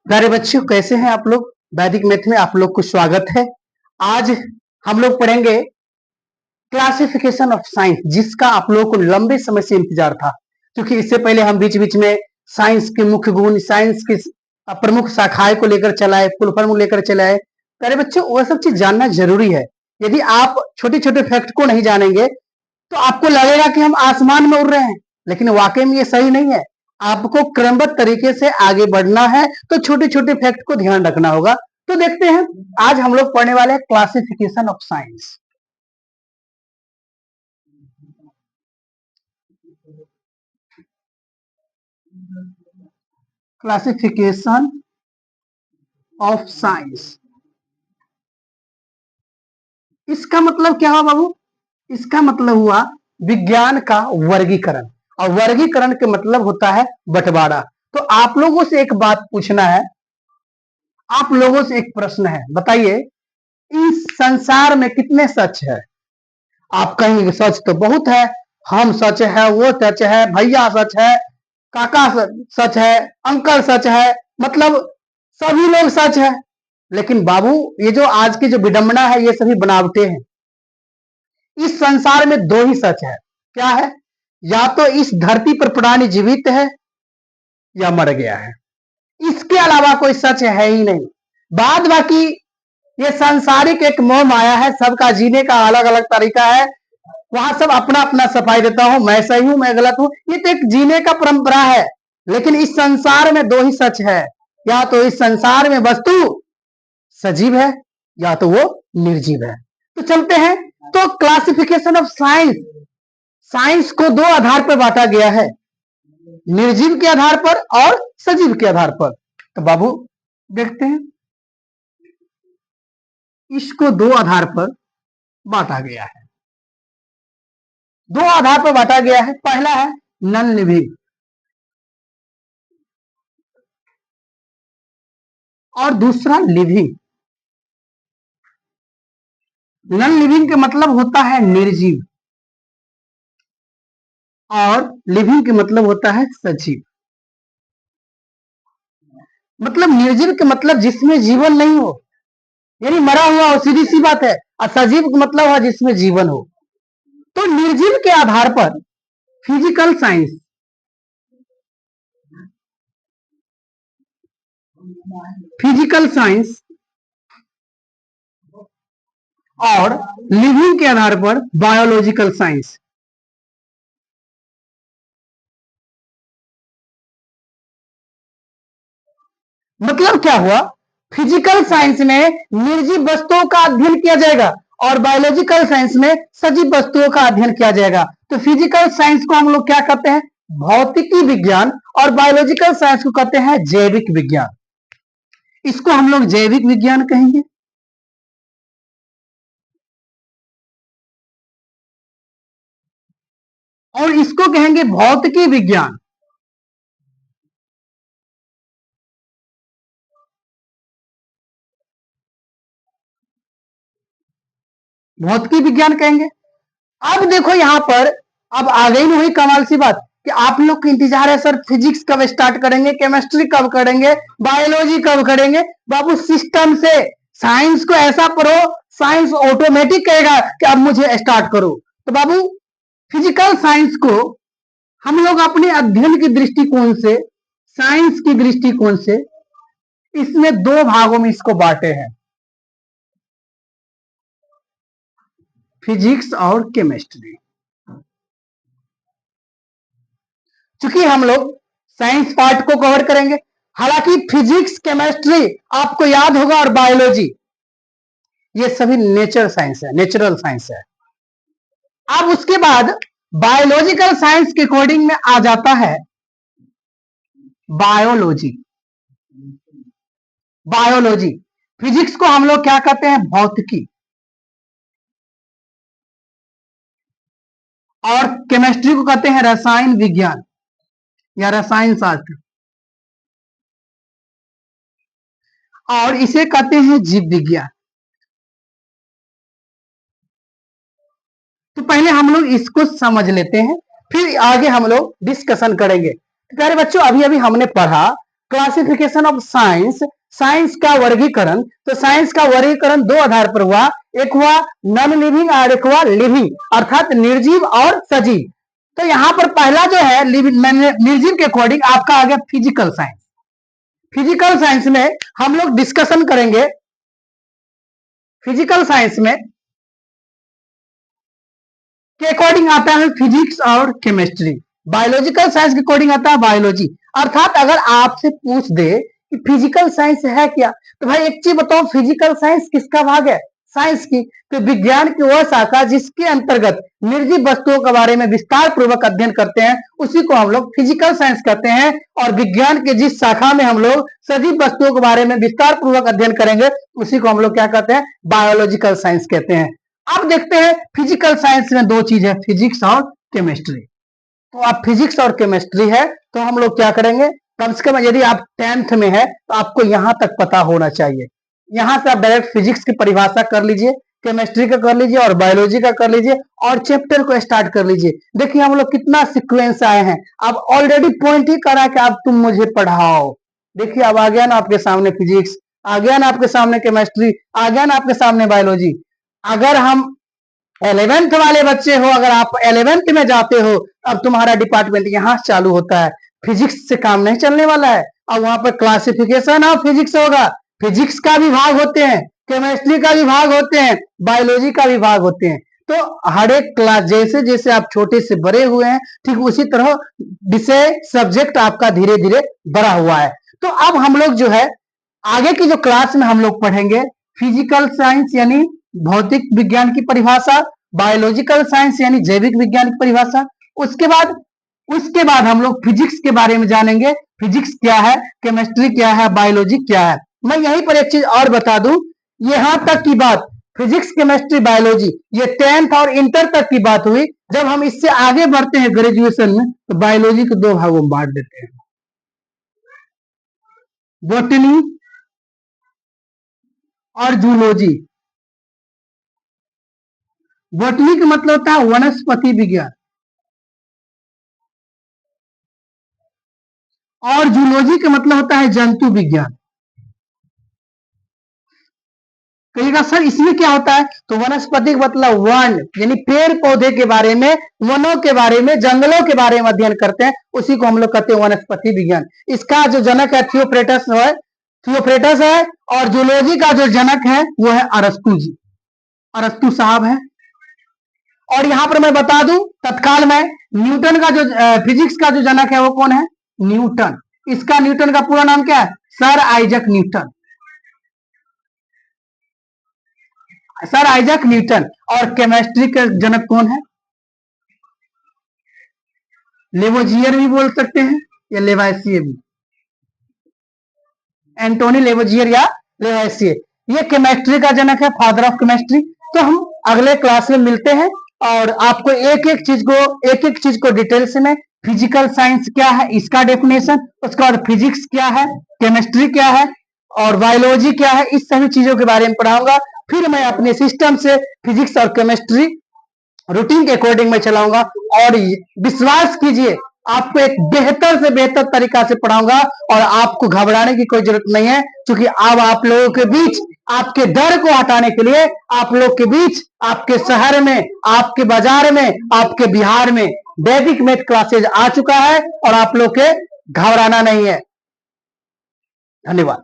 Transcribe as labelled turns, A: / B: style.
A: प्यारे बच्चों, कैसे हैं आप लोग। वैदिक मैथ में आप लोग को स्वागत है। आज हम लोग पढ़ेंगे क्लासिफिकेशन ऑफ साइंस, जिसका आप लोगों को लंबे समय से इंतजार था, क्योंकि इससे पहले हम बीच बीच में साइंस के मुख्य गुण, साइंस की प्रमुख शाखाएं को लेकर चलाए, फुल फॉर्म लेकर चलाए। प्यारे बच्चों, वह सब चीज जानना जरूरी है। यदि आप छोटे छोटे फैक्ट को नहीं जानेंगे तो आपको लगेगा कि हम आसमान में उड़ रहे हैं, लेकिन वाकई में ये सही नहीं है। आपको क्रमबद्ध तरीके से आगे बढ़ना है, तो छोटे छोटे फैक्ट को ध्यान रखना होगा। तो देखते हैं, आज हम लोग पढ़ने वाले हैं classification of science. Classification of science, इसका मतलब क्या हुआ बाबू? इसका मतलब हुआ विज्ञान का वर्गीकरण, और वर्गीकरण के मतलब होता है बंटवारा। तो आप लोगों से एक बात पूछना है, आप लोगों से एक प्रश्न है, बताइए इस संसार में कितने सच है? आप कहेंगे सच तो बहुत है, हम सच है, वो सच है, भैया सच है, काका सच है, अंकल सच है, मतलब सभी लोग सच है। लेकिन बाबू, ये जो आज की जो विडंबना है, ये सभी बनावटे हैं। इस संसार में दो ही सच है। क्या है? या तो इस धरती पर प्राणी जीवित है या मर गया है, इसके अलावा कोई सच है ही नहीं। बाद बाकी ये सांसारिक एक मोह माया है, सबका जीने का अलग अलग तरीका है। वहां सब अपना अपना सफाई देता हूं, मैं सही हूं, मैं गलत हूं, ये तो एक जीने का परंपरा है। लेकिन इस संसार में दो ही सच है, या तो इस संसार में वस्तु सजीव है या तो वो निर्जीव है। तो चलते हैं। तो क्लासिफिकेशन ऑफ साइंस, साइंस को दो आधार पर बांटा गया है, निर्जीव के आधार पर और सजीव के आधार पर। तो बाबू देखते हैं, इसको दो आधार पर बांटा गया है। दो आधार पर बांटा गया है। पहला है नॉन लिविंग, और दूसरा लिविंग। नॉन लिविंग का मतलब होता है निर्जीव, और लिविंग का मतलब होता है सजीव। मतलब निर्जीव का मतलब जिसमें जीवन नहीं हो, यानी मरा हुआ हो, सीधी सी बात है। और सजीव का मतलब है जिसमें जीवन हो। तो निर्जीव के आधार पर फिजिकल साइंस, फिजिकल साइंस और लिविंग के आधार पर बायोलॉजिकल साइंस। मतलब क्या हुआ? फिजिकल साइंस में निर्जीव वस्तुओं का अध्ययन किया जाएगा, और बायोलॉजिकल साइंस में सजीव वस्तुओं का अध्ययन किया जाएगा। तो फिजिकल साइंस को हम लोग क्या कहते हैं? भौतिकी विज्ञान। और बायोलॉजिकल साइंस को कहते हैं जैविक विज्ञान। इसको हम लोग जैविक विज्ञान कहेंगे। और इसको कहेंगे भौतिकी विज्ञान। भौतिकी विज्ञान कहेंगे। अब देखो यहां पर, अब आ गई ना वही कमाल सी बात कि आप लोग को इंतजार है, सर फिजिक्स कब स्टार्ट करेंगे, केमिस्ट्री कब करेंगे, बायोलॉजी कब करेंगे। बाबू सिस्टम से साइंस को ऐसा पढ़ो, साइंस ऑटोमेटिक कहेगा कि अब मुझे स्टार्ट करो। तो बाबू फिजिकल साइंस को हम लोग अपने अध्ययन के दृष्टिकोण से, साइंस की दृष्टिकोण से, इसमें दो भागों में इसको बांटे हैं, फिजिक्स और केमिस्ट्री। चूंकि हम लोग साइंस पार्ट को कवर करेंगे, हालांकि फिजिक्स, केमिस्ट्री आपको याद होगा, और बायोलॉजी, ये सभी नेचर साइंस है, नेचुरल साइंस है। अब उसके बाद बायोलॉजिकल साइंस के अकॉर्डिंग में आ जाता है बायोलॉजी। बायोलॉजी, फिजिक्स को हम लोग क्या कहते हैं? भौतिकी। और केमिस्ट्री को कहते हैं रसायन विज्ञान या रसायन शास्त्र, और इसे कहते हैं जीव विज्ञान। तो पहले हम लोग इसको समझ लेते हैं, फिर आगे हम लोग डिस्कशन करेंगे। तो प्यारे बच्चों, अभी अभी हमने पढ़ा क्लासिफिकेशन ऑफ साइंस, साइंस का वर्गीकरण। तो साइंस का वर्गीकरण दो आधार पर हुआ, एक हुआ नॉन लिविंग और एक हुआ लिविंग, अर्थात निर्जीव और सजीव। तो यहां पर पहला जो है निर्जीव के अकॉर्डिंग आपका आ गया फिजिकल साइंस। फिजिकल साइंस में हम लोग डिस्कशन करेंगे, फिजिकल साइंस में के अकॉर्डिंग आता है फिजिक्स और केमिस्ट्री। बायोलॉजिकल साइंस के अकॉर्डिंग आता है बायोलॉजी। अर्थात अगर आपसे पूछ दे कि फिजिकल साइंस है क्या, तो भाई एक चीज बताओ, फिजिकल साइंस किसका भाग है? साइंस की। तो विज्ञान की वह शाखा जिसके अंतर्गत निर्जीव वस्तुओं के बारे में विस्तार पूर्वक अध्ययन करते हैं, उसी को हम लोग फिजिकल साइंस कहते हैं। और विज्ञान के जिस शाखा में हम लोग सजीव वस्तुओं के बारे में विस्तार पूर्वक अध्ययन करेंगे, उसी को हम लोग क्या कहते हैं? बायोलॉजिकल साइंस कहते हैं। अब देखते हैं फिजिकल साइंस में दो चीज है, फिजिक्स और केमिस्ट्री। तो आप फिजिक्स और केमिस्ट्री है तो हम लोग क्या करेंगे, कम से कम यदि आप 10th में है तो आपको यहां तक पता होना चाहिए। यहां से आप डायरेक्ट फिजिक्स की परिभाषा कर लीजिए, केमिस्ट्री का कर लीजिए और बायोलॉजी का कर लीजिए और चैप्टर को स्टार्ट कर लीजिए। देखिए हम लोग कितना सीक्वेंस आए हैं। अब ऑलरेडी पॉइंट ही करा कि आप तुम मुझे पढ़ाओ। देखिए अब आ गया ना आपके सामने फिजिक्स, आ गया ना आपके सामने केमिस्ट्री, आ गया ना आपके सामने बायोलॉजी। अगर हम 11th वाले बच्चे हो, अगर आप 11th में जाते हो, अब तुम्हारा डिपार्टमेंट यहां चालू होता है। फिजिक्स से काम नहीं चलने वाला है। अब वहां पर क्लासिफिकेशन ऑफ फिजिक्स होगा, फिजिक्स का भी भाग होते हैं, केमिस्ट्री का भी भाग होते हैं, बायोलॉजी का भी भाग होते हैं। तो हर एक क्लास जैसे जैसे आप छोटे से बड़े हुए हैं, ठीक उसी तरह विषय सब्जेक्ट आपका धीरे धीरे बढ़ा हुआ है। तो अब हम लोग जो है आगे की जो क्लास में हम लोग पढ़ेंगे फिजिकल साइंस यानी भौतिक विज्ञान की परिभाषा, बायोलॉजिकल साइंस यानी जैविक विज्ञान की परिभाषा। उसके बाद हम लोग फिजिक्स के बारे में जानेंगे, फिजिक्स क्या है, केमिस्ट्री क्या है, बायोलॉजी क्या है। मैं यहीं पर एक चीज और बता दूं, यहां तक की बात फिजिक्स केमिस्ट्री बायोलॉजी ये 10th और इंटर तक की बात हुई। जब हम इससे आगे बढ़ते हैं ग्रेजुएशन में तो बायोलॉजी को दो भागों में बांट देते हैं, बॉटनी और जूलॉजी। बॉटनी का मतलब होता है वनस्पति विज्ञान और जूलॉजी का मतलब होता है जंतु विज्ञान। कहिएगा सर इसमें क्या होता है, तो वनस्पति का मतलब वन यानी पेड़ पौधे के बारे में, वनों के बारे में, जंगलों के बारे में अध्ययन करते हैं, उसी को हम लोग कहते हैं वनस्पति विज्ञान। इसका जो जनक है थियोफ्रेटस है और जूलॉजी का जो जनक है वो है अरस्तु जी, अरस्तु साहब है। और यहां पर मैं बता दूं तत्काल में, न्यूटन का जो फिजिक्स का जो जनक है वो कौन है? न्यूटन। इसका न्यूटन का पूरा नाम क्या है? Sir Isaac Newton, sir Isaac Newton. और केमिस्ट्री के जनक कौन है? लेवोजियर भी बोल सकते हैं या लेवाइसिए भी, एंटोनी लेवोजियर या लेवाइसिए, ये केमिस्ट्री का जनक है, फादर ऑफ केमिस्ट्री। तो हम अगले क्लास में मिलते हैं और आपको एक एक चीज को डिटेल्स में, फिजिकल साइंस क्या है इसका डेफिनेशन, उसके बाद फिजिक्स क्या है, केमिस्ट्री क्या है और बायोलॉजी क्या है, इस सभी चीजों के बारे में पढ़ाऊंगा। फिर मैं अपने सिस्टम से फिजिक्स और केमिस्ट्री रूटीन के अकॉर्डिंग मैं चलाऊंगा। और विश्वास कीजिए आपको एक बेहतर से बेहतर तरीका से पढ़ाऊंगा और आपको घबराने की कोई जरूरत नहीं है, क्योंकि अब आप लोगों के बीच आपके डर को हटाने के लिए, आप लोग के बीच, आपके शहर में, आपके बाजार में, आपके बिहार में वैदिक मैथ क्लासेज आ चुका है और आप लोग के घबराना नहीं है। धन्यवाद।